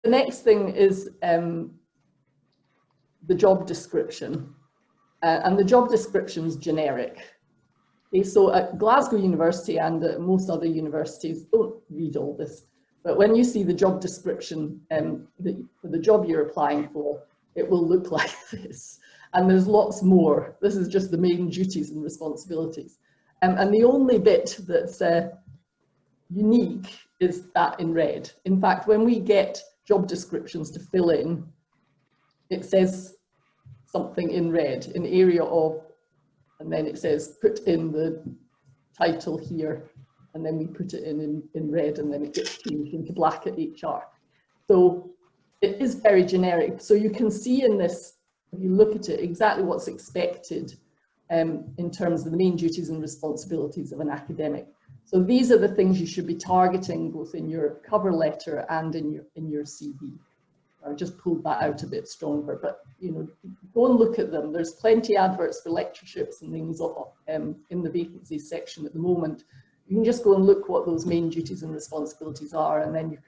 The next thing is the job description. And the job description is generic. Okay, so at Glasgow University and at most other universities, don't read all this, but when you see the job description for the job you're applying for, it will look like this. And there's lots more. This is just the main duties and responsibilities. And the only bit that's unique is that in red. In fact, when we get job descriptions to fill in, it says something in red, in area of, and then it says put in the title here, and then we put it in red, and then it gets changed into black at HR. So it is very generic. So you can see in this, if you look at it, exactly what's expected in terms of the main duties and responsibilities of an academic. So these are the things you should be targeting both in your cover letter and in your CV. I've just pulled that out a bit stronger, but you know, go and look at them. There's plenty of adverts for lectureships and things in the vacancies section at the moment. You can just go and look what those main duties and responsibilities are, and then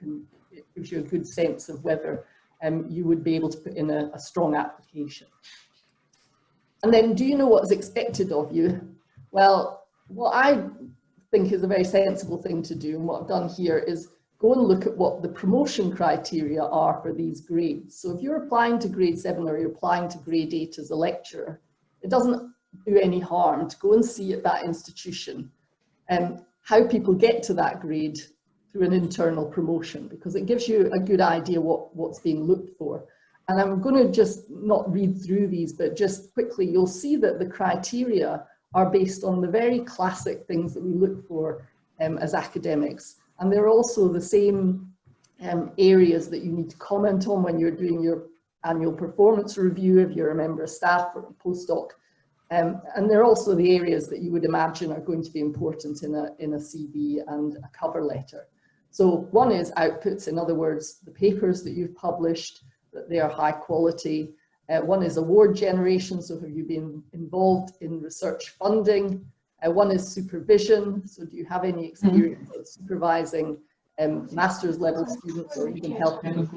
it gives you a good sense of whether you would be able to put in a strong application. And then, do you know what is expected of you? Well, what I think is a very sensible thing to do, and what I've done here is go and look at what the promotion criteria are for these grades. So if you're applying to grade 7 or you're applying to grade 8 as a lecturer, it doesn't do any harm to go and see at that institution how people get to that grade through an internal promotion, because it gives you a good idea what's being looked for. And I'm going to just not read through these, but just quickly, you'll see that the criteria are based on the very classic things that we look for as academics. And they're also the same areas that you need to comment on when you're doing your annual performance review if you're a member of staff or a postdoc. And they're also the areas that you would imagine are going to be important in a CV and a cover letter. So one is outputs, in other words, the papers that you've published, that they are high quality. One is award generation, so have you been involved in research funding? One is supervision, so do you have any experience of supervising master's level students or even helping with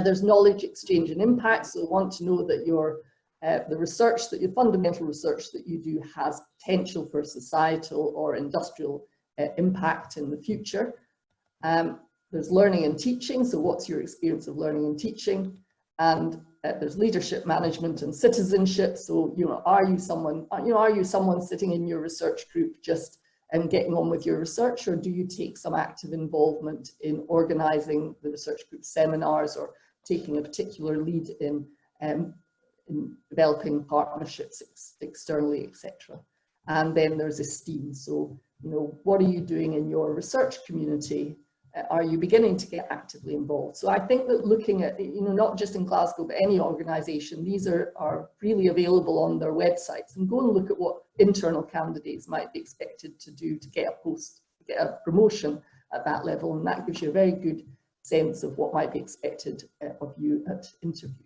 there's knowledge exchange and impact, so want to know that the research, your fundamental research that you do has potential for societal or industrial impact in the future. There's learning and teaching, so what's your experience of learning and teaching? And there's leadership management and citizenship. So, you know, are you someone sitting in your research group just getting on with your research, or do you take some active involvement in organizing the research group seminars or taking a particular lead in developing partnerships externally, etc. And then there's esteem. So, you know, what are you doing in your research community? Are you beginning to get actively involved? So I think that looking at, you know, not just in Glasgow, but any organisation, these are freely available on their websites, and go and look at what internal candidates might be expected to do to get a post, get a promotion at that level. And that gives you a very good sense of what might be expected of you at interview.